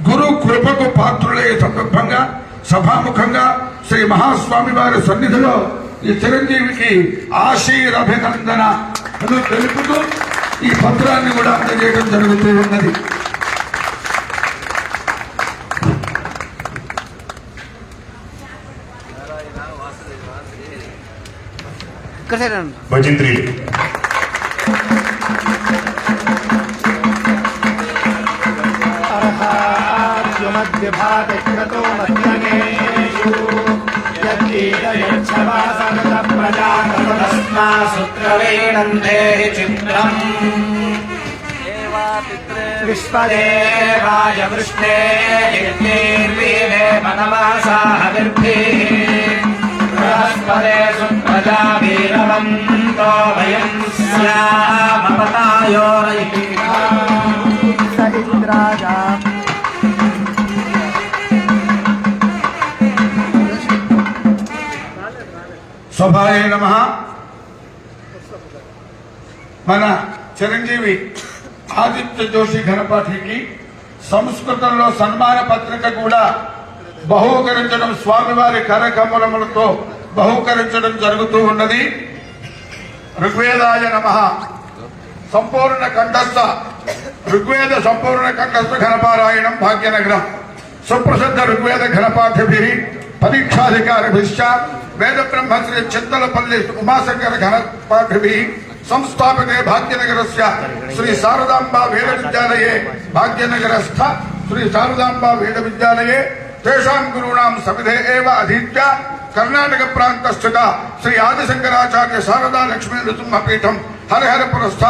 గురు కృపకు పాత్రులయ్యే సందర్భంగా సభాముఖంగా శ్రీ మహాస్వామి వారి సన్నిధిలో ఈ చిరంజీవికి ఆశీరభినందన తెలుపుతూ ఈ పత్రాన్ని కూడా అందజేయడం జరుగుతూ ఉన్నది. భజంత్రి మధ్యభాగో మధ్యగేషు ప్రజాకృతస్మాసుత్రవేణందే చిత్రం విశ్వదేవాయ వృష్ణే యజ్ఞైర్వీరేవ నమసాహవిర్భిః బృహస్పతే సుప్రజాభిరవంతో వయం స్యామపతాయోరైః సభాయై నమః. మన చిరంజీవి ఆదిత్య జోషి ఘనపాఠికి సంస్కృతంలో సన్మాన పత్రిక కూడా బహూకరించడం, స్వామివారి కరకమలములతో బహూకరించడం జరుగుతూ ఉన్నది. ఋగ్వేదాయ నమః. సంపూర్ణ కంఠస్థ ఋగ్వేద సంపూర్ణ కంఠస్థ ఘనపారాయణం భాగ్యనగరం సుప్రసిద్ధ ఋగ్వేద ఘనపాఠిభిః పరీక్షాధికారిభిశ్చ వేద బ్రహ్మశ్రీ చింతలపల్లి ఉమాశంకర ఘనపాఠిభిః సంస్థాపకే భాగ్యనగరస్య శ్రీ శారదాంబా వేద విద్యాలయే భాగ్యనగరస్థ శ్రీ శారదాంబా వేద విద్యాలయే తేషాం గురూణాం సవిధే ఏవ అధీత్య కర్ణాటక ప్రాంతస్థిత శ్రీ ఆదిశంకరాచార్య శారదా లక్ష్మీ నృసింహపీఠం హరిహరపురస్థ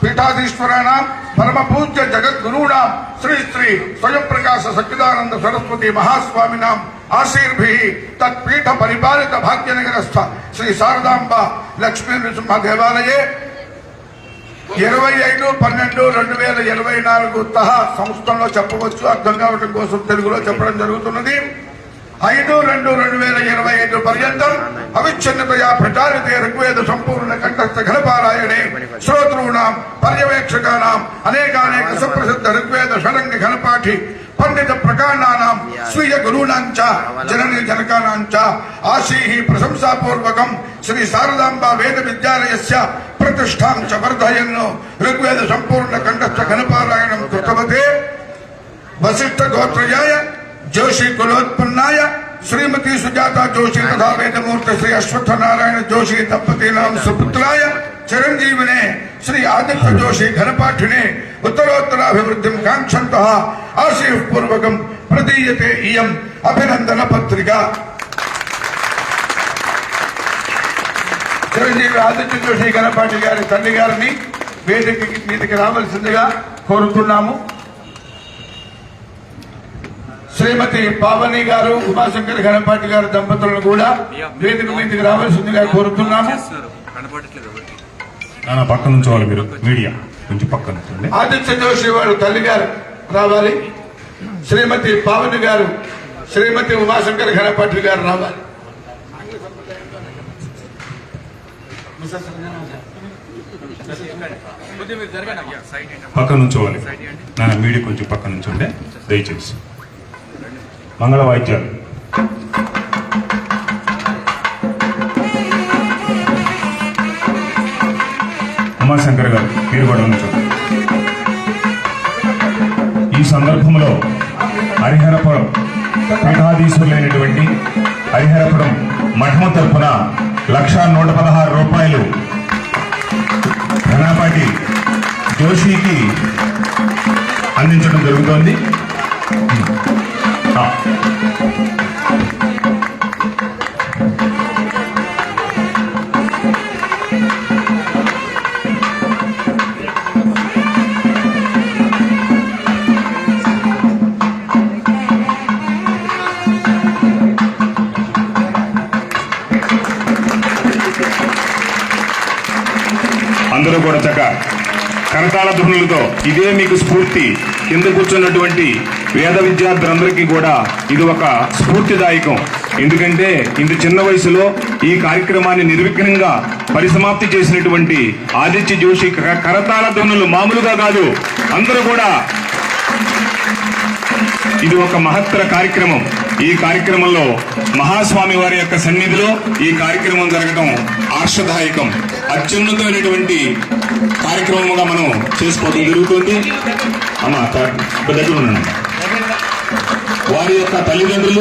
పీఠాధీశ్వరాణాం పరమ పూజ్య జగద్గురూణాం శ్రీ శ్రీ స్వయం ప్రకాశ సచ్చిదానంద సరస్వతి మహాస్వామినాం ఆశీర్భిః తత్పీఠ పరిపాలిత భాగ్యనగరస్థ శ్రీ శారదాంబ లక్ష్మీ నృసింహ దేవాలయే 25/12/2024 తహా సంస్థలో చెప్పవచ్చు. అర్థం కావడం కోసం తెలుగులో చెప్పడం జరుగుతున్నది. 5/2/2025 పర్యంతం అవిచ్ఛిన్నతయా ప్రచారితే ఋగ్వేద సంపూర్ణ కంఠస్థ ఘనపారాయణే శ్రోతॄణాం పర్యవేక్షకానాం అనేకానేక సుప్రసిద్ధ ఋగ్వేద షడంగ ఘనపాఠి పండిత ప్రకాండానాం స్వీయ గురూణాంచ జననీ జనకానాంచ ఆశీః ప్రశంసాపూర్వకం శ్రీ శారదాంబా వేద విద్యాలయస్య ప్రతిష్టాం చ వర్ధయన్ ఋగ్వేద సంపూర్ణ కంఠస్థ ఘనపారాయణం కృతవతే వశిష్ఠ గోత్రయాయ जोशी कुलोत्पन्नाय श्रीमती सुजाता जोशी तथा वेदमूर्ति श्री अश्वत्थनारायण जोशी दंपतीनां सुपुत्राय चिरंजीविने श्री आदित्य जोशी घनपाठिने उत्तरोत्तराभिवृद्धिं कांक्षन्तः आशीर्पूर्वकं प्रदीयते इयम् अभिनंदन पत्रिका. చిరంజీవి ఆదిత్య జోషి ఘనపాఠి గారి తల్లి గారిని వేదిక మీదకి రావాల్సిందిగా కోరుతున్నాము. శ్రీమతి పావని గారు ఉమాశంకర్ ఘనపాటి గారు దంపతులను కూడా వేదిక మీదకి రావాల్సిందిగా కోరుతున్నాము. పక్క నుంచి వాళ్ళు మీరు మీడియా కొంచెం పక్క నుంచి ఆదిత్య జోషి వారు తల్లి గారు రావాలి. శ్రీమతి పావని గారు, శ్రీమతి ఉమాశంకర్ ఘనపాటి గారు రావాలి. పక్క నుంచి వాళ్ళు మీడియా కొంచెం పక్క నుంచి ఉండే దయచేసి మంగళ వాయిద్యాలు. ఉమాశంకర్ గారు మీరు కూడా ఉంచండి. ఈ సందర్భంలో హరిహరపురం పీఠాధీశులైనటువంటి హరిహరపురం మఠం తరఫున 1,116 రూపాయలు ఘనపాటి జోషికి అందించడం జరుగుతోంది. అందరూ కూడా చక్క కరతాళ ధ్వనులతో ఇదే మీకు స్ఫూర్తి. కింద కూర్చున్నటువంటి వేద విద్యార్థులందరికీ కూడా ఇది ఒక స్ఫూర్తిదాయకం. ఎందుకంటే ఇంత చిన్న వయసులో ఈ కార్యక్రమాన్ని నిర్విఘ్నంగా పరిసమాప్తి చేసినటువంటి ఆదిత్య జోషి కరతాళ ధ్వనులు మామూలుగా కాదు. అందరూ కూడా ఇది ఒక మహత్తర కార్యక్రమం. ఈ కార్యక్రమంలో మహాస్వామి వారి యొక్క సన్నిధిలో ఈ కార్యక్రమం జరగడం ఆర్షదాయకం. అత్యున్నతమైనటువంటి కార్యక్రమంగా మనం చేసుకోవడం జరుగుతుంది. అమ్మ దగ్గర ఉన్నాను. వారి యొక్క తల్లిదండ్రులు